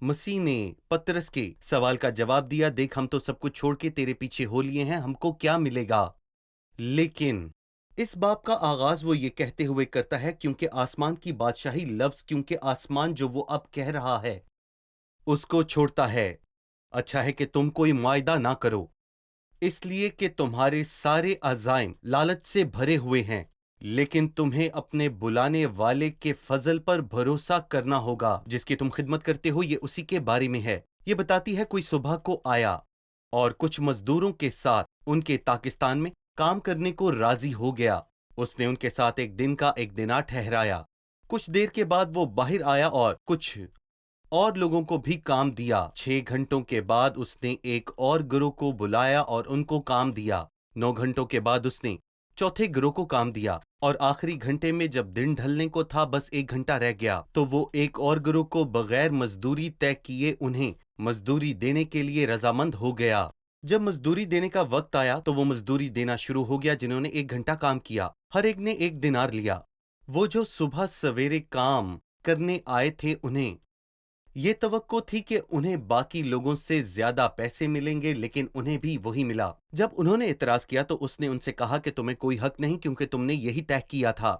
مسیح نے پترس کے سوال کا جواب دیا، دیکھ ہم تو سب کچھ چھوڑ کے تیرے پیچھے ہو لیے ہیں، ہم کو کیا ملے گا؟ لیکن اس باب کا آغاز وہ یہ کہتے ہوئے کرتا ہے، کیونکہ آسمان کی بادشاہی لفظ کیونکہ آسمان جو وہ اب کہہ رہا ہے اس کو چھوڑتا ہے۔ اچھا ہے کہ تم کوئی معاہدہ نہ کرو، اس لیے کہ تمہارے سارے عزائم لالچ سے بھرے ہوئے ہیں، لیکن تمہیں اپنے بلانے والے کے فضل پر بھروسہ کرنا ہوگا، جس کی تم خدمت کرتے ہو۔ یہ اسی کے بارے میں ہے۔ یہ بتاتی ہے کوئی صبح کو آیا اور کچھ مزدوروں کے ساتھ ان کے تاکستان میں کام کرنے کو راضی ہو گیا۔ اس نے ان کے ساتھ ایک دن کا ایک دینار ٹھہرایا۔ کچھ دیر کے بعد وہ باہر آیا اور کچھ اور لوگوں کو بھی کام دیا۔ 6 گھنٹوں کے بعد اس نے ایک اور گروہ کو بلایا اور ان کو کام دیا۔ 9 گھنٹوں کے بعد اس نے چوتھے گروہ کو کام دیا، اور آخری گھنٹے میں جب دن ڈھلنے کو تھا، بس 1 گھنٹہ رہ گیا، تو وہ ایک اور گروہ کو بغیر مزدوری طے کیے انہیں مزدوری دینے کے لیے رضامند ہو گیا۔ جب مزدوری دینے کا وقت آیا تو وہ مزدوری دینا شروع ہو گیا جنہوں نے 1 گھنٹہ کام کیا۔ ہر ایک نے 1 دینار لیا۔ وہ جو صبح سویرے کام کرنے آئے تھے انہیں یہ توقع تھی کہ انہیں باقی لوگوں سے زیادہ پیسے ملیں گے، لیکن انہیں بھی وہی ملا۔ جب انہوں نے اعتراض کیا تو اس نے ان سے کہا کہ تمہیں کوئی حق نہیں، کیونکہ تم نے یہی طے کیا تھا۔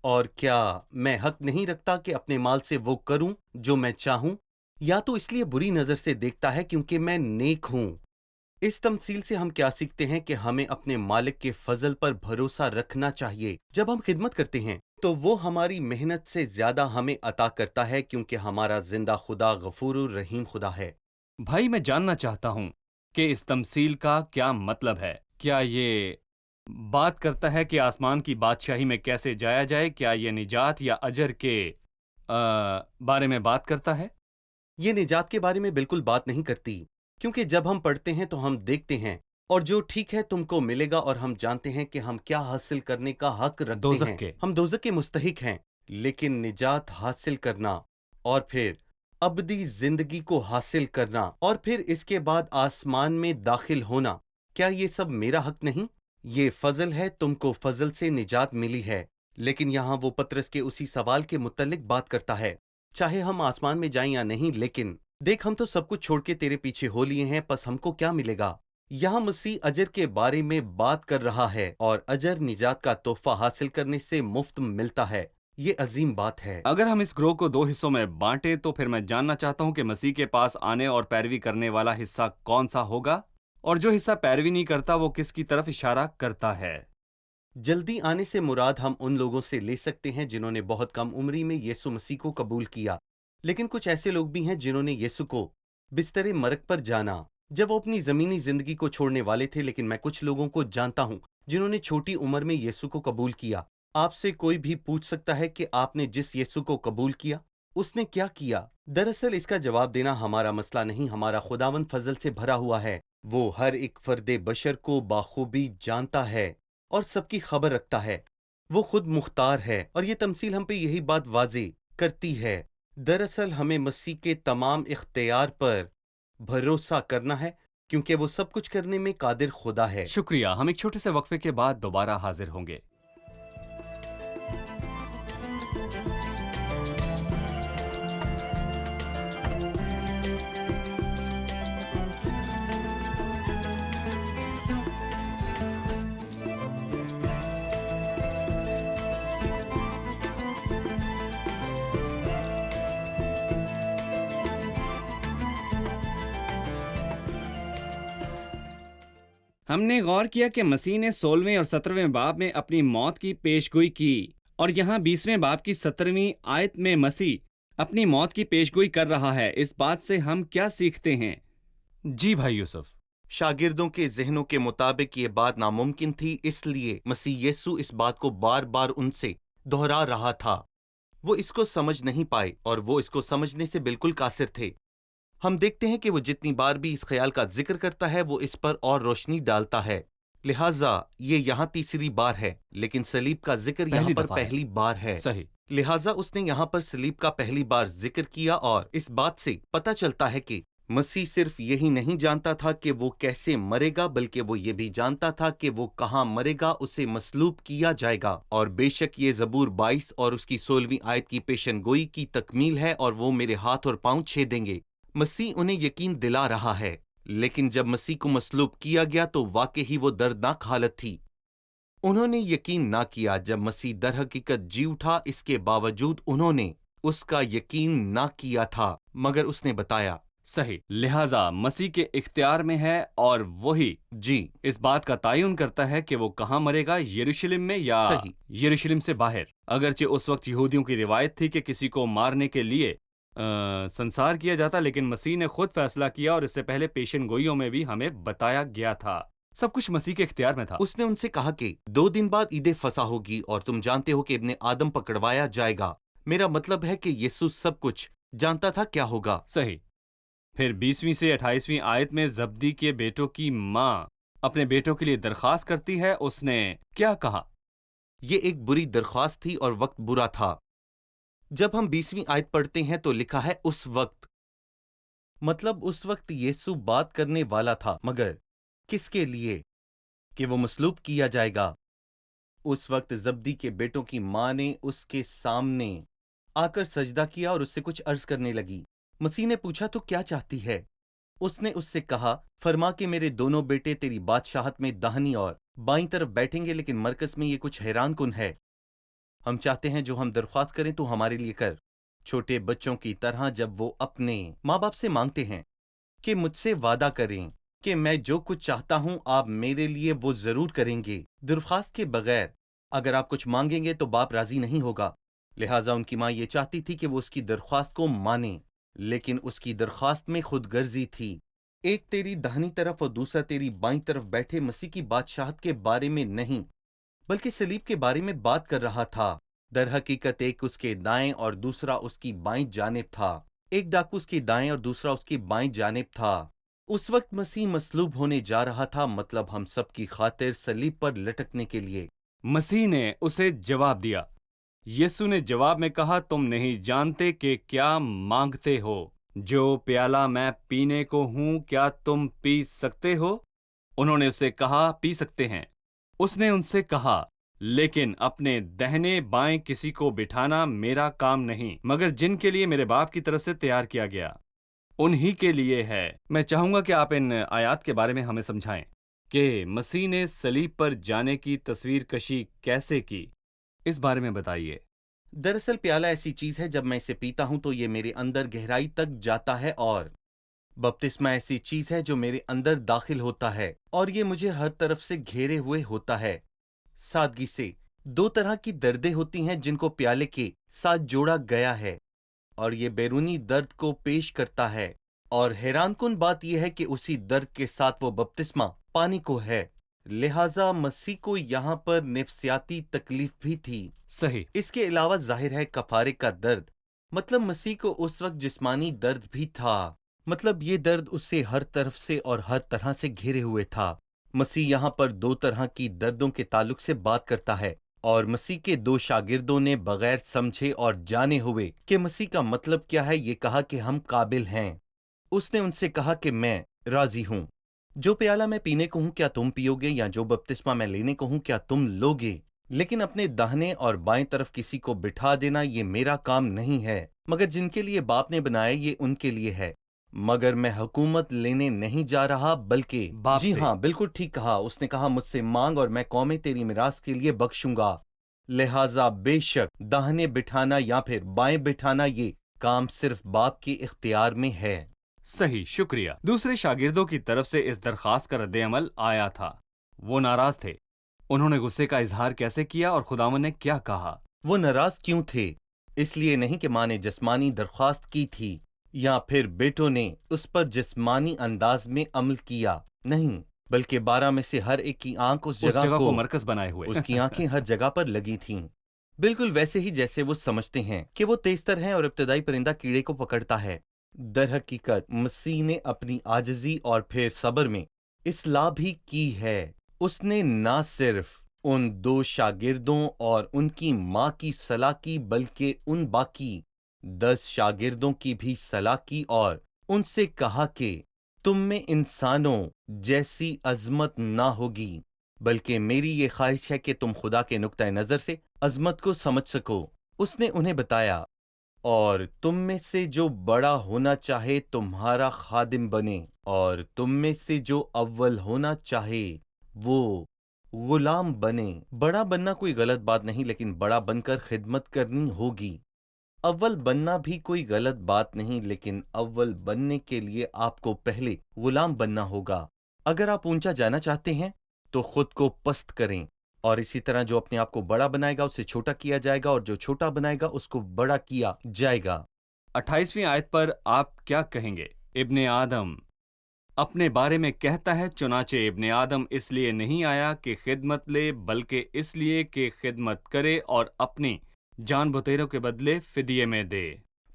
اور کیا میں حق نہیں رکھتا کہ اپنے مال سے وہ کروں جو میں چاہوں؟ یا تو اس لیے بری نظر سے دیکھتا ہے کیونکہ میں نیک ہوں۔ اس تمثیل سے ہم کیا سیکھتے ہیں کہ ہمیں اپنے مالک کے فضل پر بھروسہ رکھنا چاہیے۔ جب ہم خدمت کرتے ہیں تو وہ ہماری محنت سے زیادہ ہمیں عطا کرتا ہے، کیونکہ ہمارا زندہ خدا غفور الرحیم خدا ہے۔ بھائی میں جاننا چاہتا ہوں کہ اس تمثیل کا کیا مطلب ہے؟ کیا یہ بات کرتا ہے کہ آسمان کی بادشاہی میں کیسے جایا جائے؟ کیا یہ نجات یا اجر کے بارے میں بات کرتا ہے؟ یہ نجات کے بارے میں بالکل بات نہیں کرتی، کیونکہ جب ہم پڑھتے ہیں تو ہم دیکھتے ہیں اور جو ٹھیک ہے تم کو ملے گا، اور ہم جانتے ہیں کہ ہم کیا حاصل کرنے کا حق رکھتے دوزخ ہیں۔ کے۔ ہم دوزخ کے مستحق ہیں، لیکن نجات حاصل کرنا اور پھر ابدی زندگی کو حاصل کرنا اور پھر اس کے بعد آسمان میں داخل ہونا، کیا یہ سب میرا حق نہیں؟ یہ فضل ہے، تم کو فضل سے نجات ملی ہے۔ لیکن یہاں وہ پطرس کے اسی سوال کے متعلق بات کرتا ہے، چاہے ہم آسمان میں جائیں یا نہیں، لیکن دیکھ ہم تو سب کچھ چھوڑ کے تیرے پیچھے ہو لیے ہیں، پس ہم کو کیا ملے گا؟ یہاں مسیح اجر کے بارے میں بات کر رہا ہے، اور اجر نجات کا تحفہ حاصل کرنے سے مفت ملتا ہے۔ یہ عظیم بات ہے۔ اگر ہم اس گروہ کو 2 حصوں میں بانٹیں تو پھر میں جاننا چاہتا ہوں کہ مسیح کے پاس آنے اور پیروی کرنے والا حصہ کون سا ہوگا، اور جو حصہ پیروی نہیں کرتا وہ کس کی طرف اشارہ کرتا ہے؟ جلدی آنے سے مراد ہم ان لوگوں سے لے سکتے ہیں جنہوں نے بہت کم عمری میں یسوع مسیح کو قبول کیا، لیکن کچھ ایسے لوگ بھی ہیں جنہوں نے یسوع کو بستر مرگ پر جانا جب وہ اپنی زمینی زندگی کو چھوڑنے والے تھے۔ لیکن میں کچھ لوگوں کو جانتا ہوں جنہوں نے چھوٹی عمر میں یسوع کو قبول کیا۔ آپ سے کوئی بھی پوچھ سکتا ہے کہ آپ نے جس یسوع کو قبول کیا اس نے کیا کیا؟ دراصل اس کا جواب دینا ہمارا مسئلہ نہیں، ہمارا خداوند فضل سے بھرا ہوا ہے۔ وہ ہر ایک فرد بشر کو بخوبی جانتا ہے اور سب کی خبر رکھتا ہے۔ وہ خود مختار ہے، اور یہ تمثیل ہم پہ یہی بات واضح کرتی ہے۔ دراصل ہمیں مسیح کے تمام اختیار پر بھروسہ کرنا ہے، کیونکہ وہ سب کچھ کرنے میں قادر خدا ہے۔ شکریہ، ہم ایک چھوٹے سے وقفے کے بعد دوبارہ حاضر ہوں گے۔ ہم نے غور کیا کہ مسیح نے 16ویں اور 17ویں باب میں اپنی موت کی پیشگوئی کی، اور یہاں 20ویں باب کی 17ویں آیت میں مسیح اپنی موت کی پیشگوئی کر رہا ہے۔ اس بات سے ہم کیا سیکھتے ہیں؟ جی بھائی یوسف۔ شاگردوں کے ذہنوں کے مطابق یہ بات ناممکن تھی، اس لیے مسیح یسوع اس بات کو بار بار ان سے دہرا رہا تھا۔ وہ اس کو سمجھ نہیں پائے، اور وہ اس کو سمجھنے سے بالکل قاصر تھے۔ ہم دیکھتے ہیں کہ وہ جتنی بار بھی اس خیال کا ذکر کرتا ہے وہ اس پر اور روشنی ڈالتا ہے۔ لہٰذا یہ یہاں تیسری بار ہے، لیکن صلیب کا ذکر یہاں پر پہلی بار ہے۔ صحیح۔ لہٰذا اس نے یہاں پر صلیب کا پہلی بار ذکر کیا، اور اس بات سے پتہ چلتا ہے کہ مسیح صرف یہی نہیں جانتا تھا کہ وہ کیسے مرے گا، بلکہ وہ یہ بھی جانتا تھا کہ وہ کہاں مرے گا، اسے مصلوب کیا جائے گا۔ اور بے شک یہ زبور 22 اور اس کی 16ویں آیت کی پیشن گوئی کی تکمیل ہے، اور وہ میرے ہاتھ اور پاؤں چھیدیں گے، مسیح انہیں یقین دلا رہا ہے، لیکن جب مسیح کو مصلوب کیا گیا تو واقعی وہ دردناک حالت تھی۔ انہوں نے یقین نہ کیا جب مسیح در حقیقت جی اٹھا، اس کے باوجود انہوں نے اس کا یقین نہ کیا تھا، مگر اس نے بتایا۔ صحیح، لہٰذا مسیح کے اختیار میں ہے اور وہی جی اس بات کا تعین کرتا ہے کہ وہ کہاں مرے گا، یروشلم میں یا صحیح۔ یروشلم سے باہر۔ اگرچہ اس وقت یہودیوں کی روایت تھی کہ کسی کو مارنے کے لیے سنسار کیا جاتا، لیکن مسیح نے خود فیصلہ کیا اور اس سے پہلے پیشن گوئیوں میں بھی ہمیں بتایا گیا تھا۔ سب کچھ مسیح کے اختیار میں تھا۔ اس نے ان سے کہا کہ 2 دن بعد عید فصح ہوگی اور تم جانتے ہو کہ ابن آدم پکڑوایا جائے گا۔ میرا مطلب ہے کہ یسوع سب کچھ جانتا تھا کیا ہوگا۔ صحیح۔ پھر 20ویں سے 28ویں آیت میں زبدی کے بیٹوں کی ماں اپنے بیٹوں کے لیے درخواست کرتی ہے۔ اس نے کیا کہا؟ یہ ایک بری درخواست تھی اور وقت برا تھا۔ جب ہم 20ویں آیت پڑھتے ہیں تو لکھا ہے اس وقت، مطلب اس وقت یسوع بات کرنے والا تھا، مگر کس کے لیے؟ کہ وہ مصلوب کیا جائے گا۔ اس وقت زبدی کے بیٹوں کی ماں نے اس کے سامنے آ کر سجدہ کیا اور اس سے کچھ عرض کرنے لگی۔ مسیح نے پوچھا تو کیا چاہتی ہے؟ اس نے اس سے کہا، فرما کہ میرے دونوں بیٹے تیری بادشاہت میں داہنی اور بائیں طرف بیٹھیں گے، لیکن مرکز میں یہ کچھ حیران کن ہے۔ ہم چاہتے ہیں جو ہم درخواست کریں تو ہمارے لیے کر، چھوٹے بچوں کی طرح جب وہ اپنے ماں باپ سے مانگتے ہیں کہ مجھ سے وعدہ کریں کہ میں جو کچھ چاہتا ہوں آپ میرے لیے وہ ضرور کریں گے۔ درخواست کے بغیر اگر آپ کچھ مانگیں گے تو باپ راضی نہیں ہوگا۔ لہٰذا ان کی ماں یہ چاہتی تھی کہ وہ اس کی درخواست کو مانے، لیکن اس کی درخواست میں خود غرضی تھی۔ ایک تیری داہنی طرف اور دوسرا تیری بائیں طرف بیٹھے مسیح کی بادشاہت کے بارے میں نہیں، بلکہ صلیب کے بارے میں بات کر رہا تھا۔ در حقیقت ایک اس کے دائیں اور دوسرا اس کی بائیں جانب تھا۔ ایک ڈاکو اس کی دائیں اور دوسرا اس کی بائیں جانب تھا۔ اس وقت مسیح مصلوب ہونے جا رہا تھا، مطلب ہم سب کی خاطر صلیب پر لٹکنے کے لیے۔ مسیح نے اسے جواب دیا۔ یسوع نے جواب میں کہا، تم نہیں جانتے کہ کیا مانگتے ہو۔ جو پیالہ میں پینے کو ہوں کیا تم پی سکتے ہو؟ انہوں نے اسے کہا، پی سکتے ہیں۔ اس نے ان سے کہا، لیکن اپنے دہنے بائیں کسی کو بٹھانا میرا کام نہیں، مگر جن کے لیے میرے باپ کی طرف سے تیار کیا گیا انہی کے لیے ہے۔ میں چاہوں گا کہ آپ ان آیات کے بارے میں ہمیں سمجھائیں کہ مسیح نے صلیب پر جانے کی تصویر کشی کیسے کی، اس بارے میں بتائیے۔ دراصل پیالہ ایسی چیز ہے، جب میں اسے پیتا ہوں تو یہ میرے اندر گہرائی تک جاتا ہے، اور بپتسمہ ایسی چیز ہے جو میرے اندر داخل ہوتا ہے اور یہ مجھے ہر طرف سے گھیرے ہوئے ہوتا ہے۔ سادگی سے 2 طرح کی دردیں ہوتی ہیں جن کو پیالے کے ساتھ جوڑا گیا ہے، اور یہ بیرونی درد کو پیش کرتا ہے، اور حیران کن بات یہ ہے کہ اسی درد کے ساتھ وہ بپتسمہ پانی کو ہے۔ لہٰذا مسیح کو یہاں پر نفسیاتی تکلیف بھی تھی۔ صحیح۔ اس کے علاوہ ظاہر ہے کفارے کا درد، مطلب مسیح کو اس وقت جسمانی درد بھی تھا، مطلب یہ درد اس سے ہر طرف سے اور ہر طرح سے گھیرے ہوئے تھا۔ مسیح یہاں پر 2 طرح کی دردوں کے تعلق سے بات کرتا ہے، اور مسیح کے 2 شاگردوں نے بغیر سمجھے اور جانے ہوئے کہ مسیح کا مطلب کیا ہے یہ کہا کہ ہم قابل ہیں۔ اس نے ان سے کہا کہ میں راضی ہوں، جو پیالہ میں پینے کو ہوں کیا تم پیو گے، یا جو بپتسمہ میں لینے کو ہوں کیا تم لو گے، لیکن اپنے داہنے اور بائیں طرف کسی کو بٹھا دینا یہ میرا کام نہیں ہے، مگر جن کے لیے باپ نے بنایا یہ ان کے لیے ہے۔ مگر میں حکومت لینے نہیں جا رہا بلکہ باپ جی سے۔ ہاں بالکل ٹھیک کہا۔ اس نے کہا مجھ سے مانگ اور میں قومیں تیری میراث کے لیے بخشوں گا۔ لہٰذا بے شک داہنے بٹھانا یا پھر بائیں بٹھانا یہ کام صرف باپ کے اختیار میں ہے۔ صحیح، شکریہ۔ دوسرے شاگردوں کی طرف سے اس درخواست کا رد عمل آیا تھا۔ وہ ناراض تھے۔ انہوں نے غصے کا اظہار کیسے کیا اور خداوند نے کیا کہا؟ وہ ناراض کیوں تھے؟ اس لیے نہیں کہ ماں نے جسمانی درخواست کی تھی یا پھر بیٹوں نے اس پر جسمانی انداز میں عمل کیا، نہیں، بلکہ 12 میں سے ہر ایک کی آنکھ اس جگہ کو مرکز بنائے ہوئے۔ اس کی آنکھیں ہر جگہ پر لگی تھیں، بالکل ویسے ہی جیسے وہ سمجھتے ہیں کہ وہ تیز تر ہیں اور ابتدائی پرندہ کیڑے کو پکڑتا ہے۔ در حقیقت مسیح نے اپنی عاجزی اور پھر صبر میں اصلاح بھی کی ہے۔ اس نے نہ صرف ان 2 شاگردوں اور ان کی ماں کی صلاح کی بلکہ ان باقی 10 شاگردوں کی بھی صلاح کی اور ان سے کہا کہ تم میں انسانوں جیسی عظمت نہ ہوگی، بلکہ میری یہ خواہش ہے کہ تم خدا کے نقطۂ نظر سے عظمت کو سمجھ سکو۔ اس نے انہیں بتایا اور تم میں سے جو بڑا ہونا چاہے تمہارا خادم بنے، اور تم میں سے جو اول ہونا چاہے وہ غلام بنے۔ بڑا بننا کوئی غلط بات نہیں، لیکن بڑا بن کر خدمت کرنی ہوگی۔ اول بننا بھی کوئی غلط بات نہیں، لیکن اول بننے کے لیے آپ کو پہلے غلام بننا ہوگا۔ اگر آپ اونچا جانا چاہتے ہیں تو خود کو پست کریں، اور اسی طرح جو اپنے آپ کو بڑا بنائے گا اسے چھوٹا کیا جائے گا، اور جو چھوٹا بنائے گا اس کو بڑا کیا جائے گا۔ 28ویں آیت پر آپ کیا کہیں گے؟ ابن آدم اپنے بارے میں کہتا ہے، چنانچہ ابن آدم اس لیے نہیں آیا کہ خدمت لے، بلکہ اس لیے کہ خدمت کرے اور اپنی جان بتیروں کے بدلے فدیے میں دے۔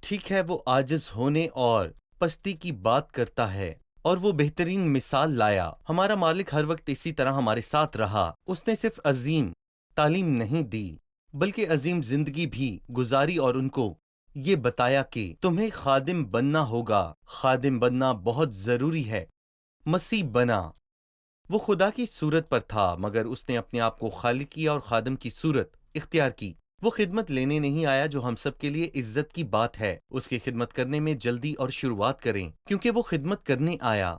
ٹھیک ہے، وہ عاجز ہونے اور پستی کی بات کرتا ہے، اور وہ بہترین مثال لایا۔ ہمارا مالک ہر وقت اسی طرح ہمارے ساتھ رہا۔ اس نے صرف عظیم تعلیم نہیں دی بلکہ عظیم زندگی بھی گزاری، اور ان کو یہ بتایا کہ تمہیں خادم بننا ہوگا۔ خادم بننا بہت ضروری ہے۔ مسیح بنا، وہ خدا کی صورت پر تھا، مگر اس نے اپنے آپ کو خالق کیا اور خادم کی صورت اختیار کی۔ وہ خدمت لینے نہیں آیا، جو ہم سب کے لیے عزت کی بات ہے۔ اس کی خدمت کرنے میں جلدی اور شروعات کریں، کیونکہ وہ خدمت کرنے آیا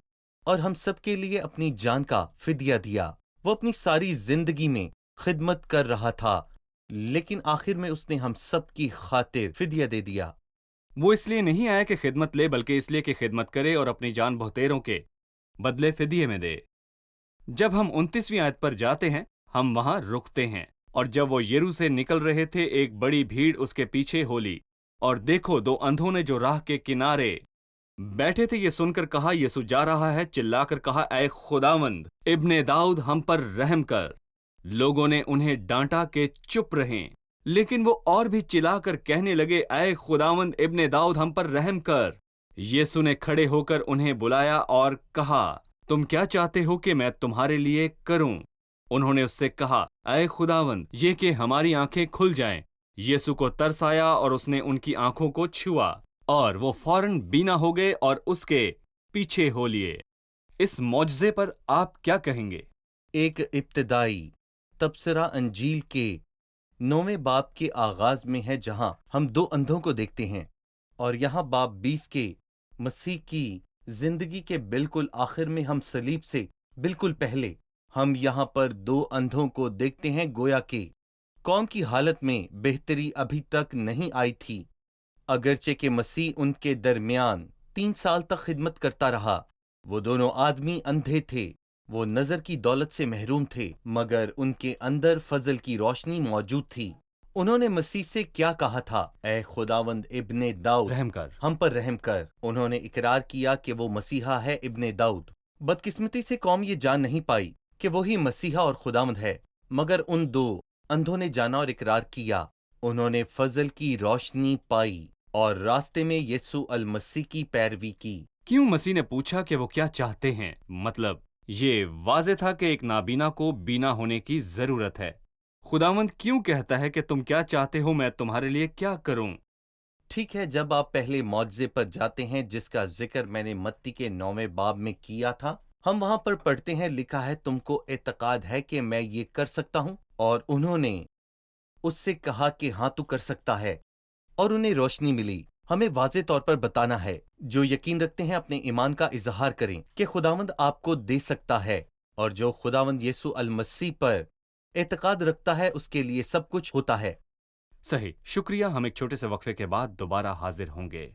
اور ہم سب کے لیے اپنی جان کا فدیہ دیا۔ وہ اپنی ساری زندگی میں خدمت کر رہا تھا، لیکن آخر میں اس نے ہم سب کی خاطر فدیہ دے دیا۔ وہ اس لیے نہیں آیا کہ خدمت لے، بلکہ اس لیے کہ خدمت کرے اور اپنی جان بہتیروں کے بدلے فدیے میں دے۔ جب ہم 29ویں آیت پر جاتے ہیں، ہم وہاں رکتے ہیں۔ اور جب وہ یرو سے نکل رہے تھے، ایک بڑی بھیڑ اس کے پیچھے ہو لی، اور دیکھو، دو اندھوں نے جو راہ کے کنارے بیٹھے تھے یہ سن کر کہا، یسوع جا رہا ہے۔ چلا کر کہا، اے خداوند ابن داؤد، ہم پر رحم کر۔ لوگوں نے انہیں ڈانٹا کہ چپ رہیں، لیکن وہ اور بھی چلا کر کہنے لگے، اے خداوند ابن داؤد، ہم پر رحم کر۔ یسوع نے کھڑے ہو کر انہیں بلایا اور کہا، تم کیا چاہتے ہو کہ میں تمہارے لیے کروں؟ انہوں نے اس سے کہا، اے خداوند، یہ کہ ہماری آنکھیں کھل جائیں۔ یسوع کو ترس آیا اور اس نے ان کی آنکھوں کو چھوا، اور وہ فوراً بینا ہو گئے اور اس کے پیچھے ہو لیے۔ اس معجزے پر آپ کیا کہیں گے؟ ایک ابتدائی تبصرہ انجیل کے 9ویں باب کے آغاز میں ہے، جہاں ہم دو اندھوں کو دیکھتے ہیں، اور یہاں باب 20 کے مسیح کی زندگی کے بالکل آخر میں ہم صلیب سے بالکل پہلے ہم یہاں پر دو اندھوں کو دیکھتے ہیں، گویا کہ قوم کی حالت میں بہتری ابھی تک نہیں آئی تھی۔ اگرچہ کہ مسیح ان کے درمیان 3 سال تک خدمت کرتا رہا، وہ دونوں آدمی اندھے تھے، وہ نظر کی دولت سے محروم تھے، مگر ان کے اندر فضل کی روشنی موجود تھی۔ انہوں نے مسیح سے کیا کہا تھا؟ اے خداوند ابن داؤد، رحم کر۔ ہم پر رحم کر۔ انہوں نے اقرار کیا کہ وہ مسیحا ہے، ابن داؤد۔ بدقسمتی سے قوم یہ جان نہیں پائی کہ وہی مسیحا اور خداوند ہے، مگر ان دو اندھوں نے جانا اور اقرار کیا۔ انہوں نے فضل کی روشنی پائی اور راستے میں یسوع المسیح کی پیروی کی۔ کیوں مسیح نے پوچھا کہ وہ کیا چاہتے ہیں؟ مطلب یہ واضح تھا کہ ایک نابینا کو بینا ہونے کی ضرورت ہے۔ خداوند کیوں کہتا ہے کہ تم کیا چاہتے ہو، میں تمہارے لیے کیا کروں؟ ٹھیک ہے، جب آپ پہلے معجزے پر جاتے ہیں جس کا ذکر میں نے متی کے 9ویں باب میں کیا تھا، ہم وہاں پر پڑھتے ہیں، لکھا ہے، تم کو اعتقاد ہے کہ میں یہ کر سکتا ہوں؟ اور انہوں نے اس سے کہا کہ ہاں تو کر سکتا ہے، اور انہیں روشنی ملی۔ ہمیں واضح طور پر بتانا ہے، جو یقین رکھتے ہیں اپنے ایمان کا اظہار کریں کہ خداوند آپ کو دے سکتا ہے، اور جو خداوند یسوع المسیح پر اعتقاد رکھتا ہے اس کے لیے سب کچھ ہوتا ہے۔ صحیح، شکریہ۔ ہم ایک چھوٹے سے وقفے کے بعد دوبارہ حاضر ہوں گے۔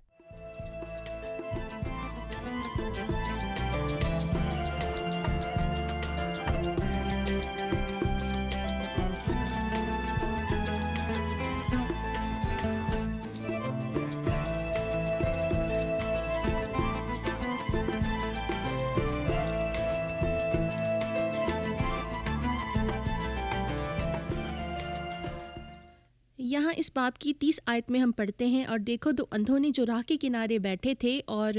یہاں اس باب کی 30 آیت میں ہم پڑھتے ہیں، اور دیکھو، دو اندھوں نے جو راہ کے کنارے بیٹھے تھے، اور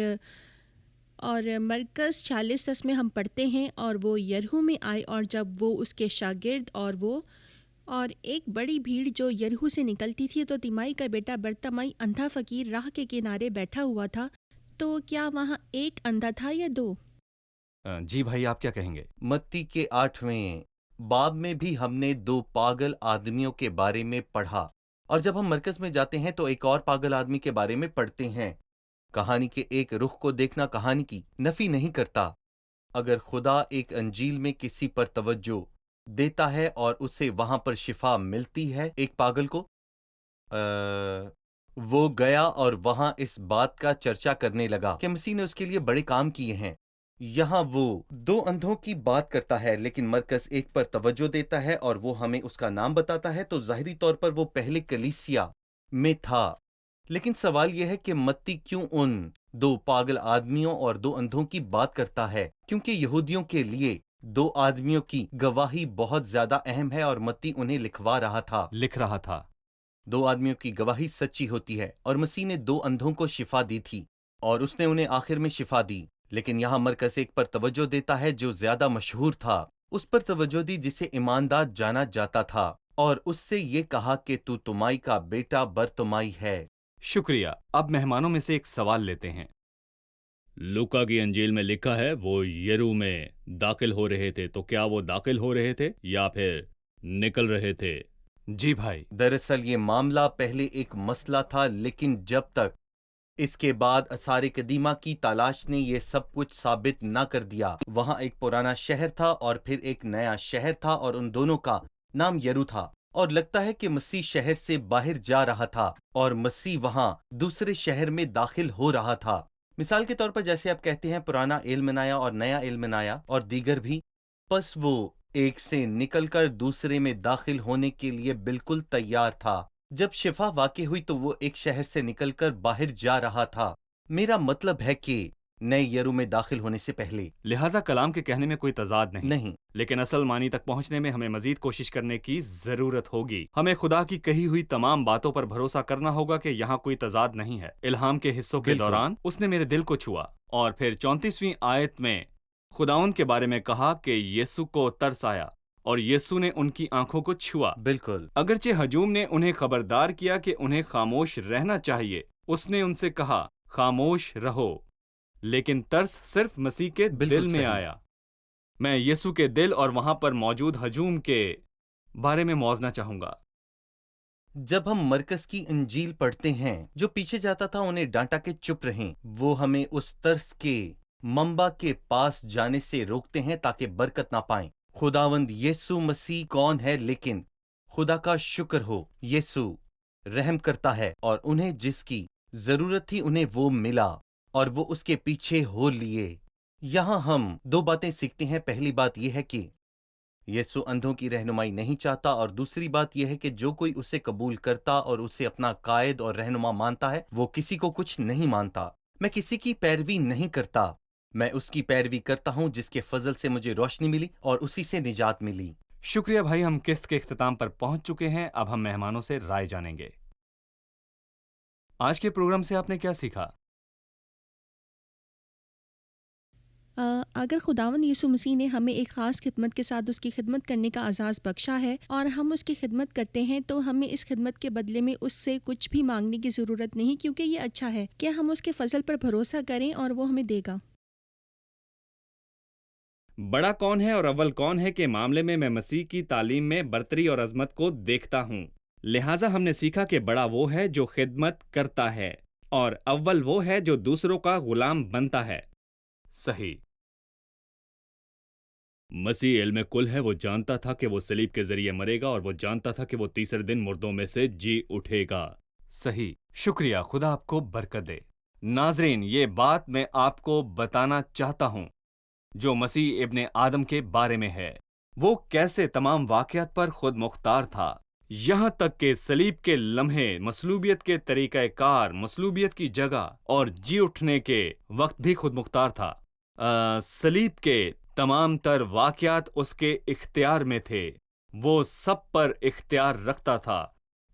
مرکز 40 میں ہم پڑھتے ہیں، اور وہ یریحو میں آئے، اور جب وہ اس کے شاگرد اور ایک بڑی بھیڑ جو یریحو سے نکلتی تھی، تو تیمائی کا بیٹا برتمائی اندھا فقیر راہ کے کنارے بیٹھا ہوا تھا۔ تو کیا وہاں ایک اندھا تھا یا دو؟ جی بھائی، آپ کیا کہیں گے؟ متی کے 8ویں باب میں بھی ہم نے 2 پاگل آدمیوں کے بارے میں پڑھا، اور جب ہم مرکز میں جاتے ہیں تو ایک اور پاگل آدمی کے بارے میں پڑھتے ہیں۔ کہانی کے ایک رخ کو دیکھنا کہانی کی نفی نہیں کرتا۔ اگر خدا ایک انجیل میں کسی پر توجہ دیتا ہے اور اسے وہاں پر شفا ملتی ہے ایک پاگل کو، وہ گیا اور وہاں اس بات کا چرچا کرنے لگا کہ مسیح نے اس کے لیے بڑے کام کیے ہیں۔ یہاں وہ 2 اندھوں کی بات کرتا ہے، لیکن مرکز ایک پر توجہ دیتا ہے اور وہ ہمیں اس کا نام بتاتا ہے، تو ظاہری طور پر وہ پہلے کلیسیا میں تھا۔ لیکن سوال یہ ہے کہ متی کیوں ان 2 پاگل آدمیوں اور 2 اندھوں کی بات کرتا ہے؟ کیونکہ یہودیوں کے لیے 2 آدمیوں کی گواہی بہت زیادہ اہم ہے اور متی انہیں لکھ رہا تھا۔ 2 آدمیوں کی گواہی سچی ہوتی ہے، اور مسیح نے 2 اندھوں کو شفا دی تھی اور اس نے انہیں آخر میں شفا دی۔ لیکن یہاں مرکز ایک پر توجہ دیتا ہے جو زیادہ مشہور تھا، اس پر توجہ دی جسے ایماندار جانا جاتا تھا، اور اس سے یہ کہا کہ تو تمائی کا بیٹا برتمائی ہے۔ شکریہ۔ اب مہمانوں میں سے ایک سوال لیتے ہیں۔ لوکا کی انجیل میں لکھا ہے وہ یرو میں داخل ہو رہے تھے، تو کیا وہ داخل ہو رہے تھے یا پھر نکل رہے تھے؟ جی بھائی۔ دراصل یہ معاملہ پہلے ایک مسئلہ تھا، لیکن جب تک اس کے بعد آثار قدیمہ کی تلاش نے یہ سب کچھ ثابت نہ کر دیا۔ وہاں ایک پرانا شہر تھا اور پھر ایک نیا شہر تھا، اور ان دونوں کا نام یرو تھا، اور لگتا ہے کہ مسیح شہر سے باہر جا رہا تھا اور مسیح وہاں دوسرے شہر میں داخل ہو رہا تھا۔ مثال کے طور پر جیسے آپ کہتے ہیں پرانا ایلمنایا اور نیا ایلمنایا اور دیگر بھی، پس وہ ایک سے نکل کر دوسرے میں داخل ہونے کے لیے بالکل تیار تھا۔ جب شفا واقع ہوئی تو وہ ایک شہر سے نکل کر باہر جا رہا تھا۔ میرا مطلب ہے کہ نئے یرو میں داخل ہونے سے پہلے۔ لہٰذا کلام کے کہنے میں کوئی تضاد نہیں۔ لیکن اصل معنی تک پہنچنے میں ہمیں مزید کوشش کرنے کی ضرورت ہوگی۔ ہمیں خدا کی کہی ہوئی تمام باتوں پر بھروسہ کرنا ہوگا کہ یہاں کوئی تضاد نہیں ہے۔ الہام کے حصوں کے بالکل۔ دوران اس نے میرے دل کو چھوا، اور پھر 34ویں آیت میں خداوند کے بارے میں کہا کہ یسوع کو ترس آیا اور یسوع نے ان کی آنکھوں کو چھوا۔ بالکل۔ اگرچہ ہجوم نے انہیں خبردار کیا کہ انہیں خاموش رہنا چاہیے، اس نے ان سے کہا خاموش رہو، لیکن ترس صرف مسیح کے دل میں صحیح۔ آیا۔ میں یسوع کے دل اور وہاں پر موجود ہجوم کے بارے میں موازنہ چاہوں گا۔ جب ہم مرکز کی انجیل پڑھتے ہیں، جو پیچھے جاتا تھا انہیں ڈانٹا کہ چپ رہیں، وہ ہمیں اس ترس کے منبع کے پاس جانے سے روکتے ہیں تاکہ برکت نہ پائیں۔ خداوند یسوع مسیح کون ہے؟ لیکن خدا کا شکر ہو، یسوع رحم کرتا ہے، اور انہیں جس کی ضرورت تھی انہیں وہ ملا، اور وہ اس کے پیچھے ہو لیے۔ یہاں ہم 2 باتیں سیکھتے ہیں۔ پہلی بات یہ ہے کہ یسوع اندھوں کی رہنمائی نہیں چاہتا، اور دوسری بات یہ ہے کہ جو کوئی اسے قبول کرتا اور اسے اپنا قائد اور رہنما مانتا ہے، وہ کسی کو کچھ نہیں مانتا۔ میں کسی کی پیروی نہیں کرتا، میں اس کی پیروی کرتا ہوں جس کے فضل سے مجھے روشنی ملی اور اسی سے نجات ملی۔ شکریہ بھائی، ہم قسط کے اختتام پر پہنچ چکے ہیں۔ اب ہم مہمانوں سے رائے جانیں گے۔ آج کے پروگرام سے آپ نے کیا سیکھا؟ اگر خداوند یسوع مسیح نے ہمیں ایک خاص خدمت کے ساتھ اس کی خدمت کرنے کا اعزاز بخشا ہے اور ہم اس کی خدمت کرتے ہیں، تو ہمیں اس خدمت کے بدلے میں اس سے کچھ بھی مانگنے کی ضرورت نہیں، کیونکہ یہ اچھا ہے۔ کیا ہم اس کے فضل پر بھروسہ کریں اور وہ ہمیں دے گا۔ بڑا کون ہے اور اول کون ہے کے معاملے میں مسیح کی تعلیم میں برتری اور عظمت کو دیکھتا ہوں۔ لہٰذا ہم نے سیکھا کہ بڑا وہ ہے جو خدمت کرتا ہے، اور اول وہ ہے جو دوسروں کا غلام بنتا ہے۔ صحیح۔ مسیح علم کل ہے، وہ جانتا تھا کہ وہ صلیب کے ذریعے مرے گا، اور وہ جانتا تھا کہ وہ تیسرے دن مردوں میں سے جی اٹھے گا۔ صحیح۔ شکریہ، خدا آپ کو برکت دے۔ ناظرین، یہ بات میں آپ کو بتانا چاہتا ہوں جو مسیح ابن آدم کے بارے میں ہے، وہ کیسے تمام واقعات پر خود مختار تھا، یہاں تک کہ صلیب کے لمحے، مصلوبیت کے طریقہ کار، مصلوبیت کی جگہ اور جی اٹھنے کے وقت بھی خود مختار تھا۔ صلیب کے تمام تر واقعات اس کے اختیار میں تھے، وہ سب پر اختیار رکھتا تھا۔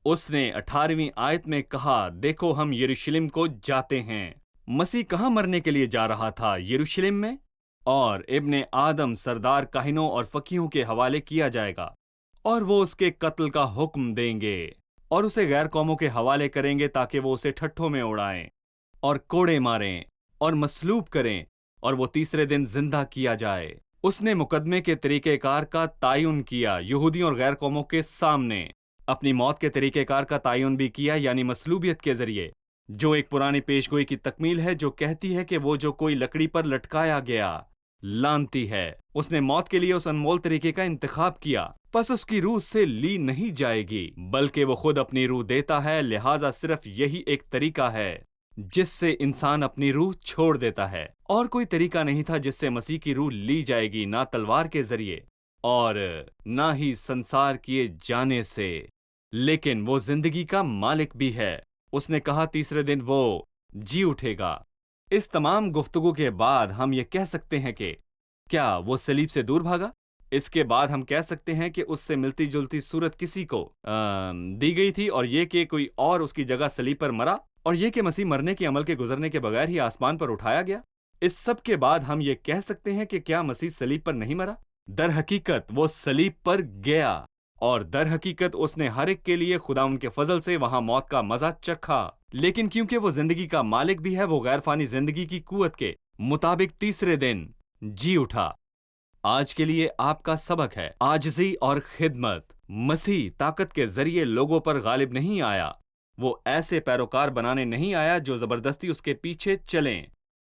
اس نے 18ویں آیت میں کہا، دیکھو ہم یروشلم کو جاتے ہیں۔ مسیح کہاں مرنے کے لیے جا رہا تھا؟ یروشلم میں، اور ابن آدم سردار کاہنوں اور فقیہوں کے حوالے کیا جائے گا، اور وہ اس کے قتل کا حکم دیں گے اور اسے غیر قوموں کے حوالے کریں گے تاکہ وہ اسے ٹھٹھوں میں اڑائیں اور کوڑے ماریں اور مصلوب کریں، اور وہ تیسرے دن زندہ کیا جائے۔ اس نے مقدمے کے طریقہ کار کا تعین کیا یہودیوں اور غیر قوموں کے سامنے۔ اپنی موت کے طریقہ کار کا تعین بھی کیا، یعنی مصلوبیت کے ذریعے، جو ایک پرانی پیشگوئی کی تکمیل ہے جو کہتی ہے کہ وہ جو کوئی لکڑی پر لٹکایا گیا لعنتی ہے۔ اس نے موت کے لیے اس انمول طریقے کا انتخاب کیا، پس اس کی روح سے لی نہیں جائے گی، بلکہ وہ خود اپنی روح دیتا ہے، لہٰذا صرف یہی ایک طریقہ ہے جس سے انسان اپنی روح چھوڑ دیتا ہے۔ اور کوئی طریقہ نہیں تھا جس سے مسیح کی روح لی جائے گی، نہ تلوار کے ذریعے اور نہ ہی سنسار کیے جانے سے، لیکن وہ زندگی کا مالک بھی ہے۔ اس نے کہا تیسرے دن وہ جی اٹھے گا۔ اس تمام گفتگو کے بعد ہم یہ کہہ سکتے ہیں کہ کیا وہ صلیب سے دور بھاگا؟ اس کے بعد ہم کہہ سکتے ہیں کہ اس سے ملتی جلتی صورت کسی کو دی گئی تھی، اور یہ کہ کوئی اور اس کی جگہ صلیب پر مرا، اور یہ کہ مسیح مرنے کے عمل کے گزرنے کے بغیر ہی آسمان پر اٹھایا گیا۔ اس سب کے بعد ہم یہ کہہ سکتے ہیں کہ کیا مسیح صلیب پر نہیں مرا؟ در حقیقت وہ صلیب پر گیا، اور در حقیقت اس نے ہر ایک کے لیے خدا ان کے فضل سے وہاں موت کا مزہ چکھا، لیکن کیونکہ وہ زندگی کا مالک بھی ہے، وہ غیر فانی زندگی کی قوت کے مطابق تیسرے دن جی اٹھا۔ آج کے لیے آپ کا سبق ہے عاجزی اور خدمت۔ مسیح طاقت کے ذریعے لوگوں پر غالب نہیں آیا، وہ ایسے پیروکار بنانے نہیں آیا جو زبردستی اس کے پیچھے چلیں،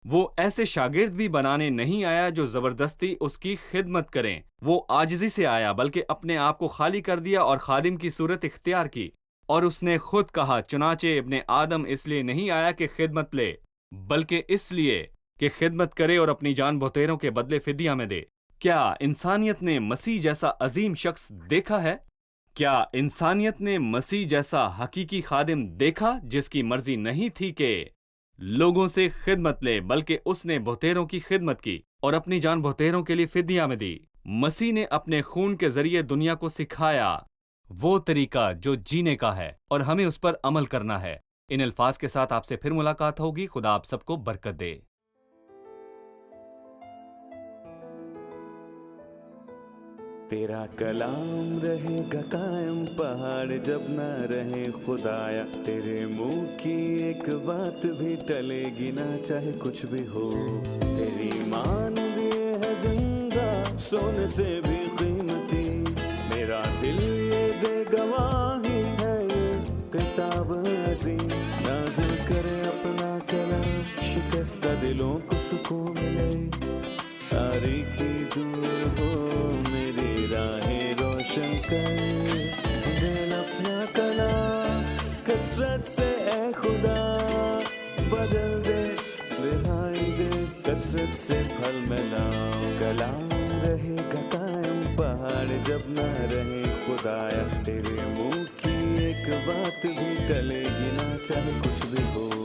وہ ایسے شاگرد بھی بنانے نہیں آیا جو زبردستی اس کی خدمت کریں۔ وہ عاجزی سے آیا، بلکہ اپنے آپ کو خالی کر دیا اور خادم کی صورت اختیار کی، اور اس نے خود کہا چنانچہ ابن آدم اس لیے نہیں آیا کہ خدمت لے، بلکہ اس لیے کہ خدمت کرے اور اپنی جان بہتیروں کے بدلے فدیہ میں دے۔ کیا انسانیت نے مسیح جیسا عظیم شخص دیکھا ہے؟ کیا انسانیت نے مسیح جیسا حقیقی خادم دیکھا جس کی مرضی نہیں تھی کہ لوگوں سے خدمت لے، بلکہ اس نے بہتیروں کی خدمت کی اور اپنی جان بہتیروں کے لیے فدیہ میں دی؟ مسیح نے اپنے خون کے ذریعے دنیا کو سکھایا وہ طریقہ جو جینے کا ہے، اور ہمیں اس پر عمل کرنا ہے۔ ان الفاظ کے ساتھ آپ سے پھر ملاقات ہوگی۔ خدا آپ سب کو برکت دے۔ تیرا کلام رہے گا قائم، پہاڑ جب نہ رہے خدایا، تیرے منہ کی ایک بات بھی ٹلے گی نہ، چاہے کچھ بھی ہو۔ تیری مانند یہ ہے زندہ، سونے سے بھی قیمتی، میرا دل یہ دے گواہی ہے، یہ کتاب عظیم نازل کرے اپنا کلام، شکستہ دلوں کو سکون ملے، تاریکی دور ہو میری راہیں روشن کر، دل اپنا کلام کثرت سے اے خدا بدل دے، رہائی دے کثرت سے پھل میں لاؤ۔ کلام رہے گا قائم، پہاڑ جب نہ رہے خدایا، تیرے منہ کی ایک بات بھی ٹلے گی نہ، چاہے کچھ بھی ہو۔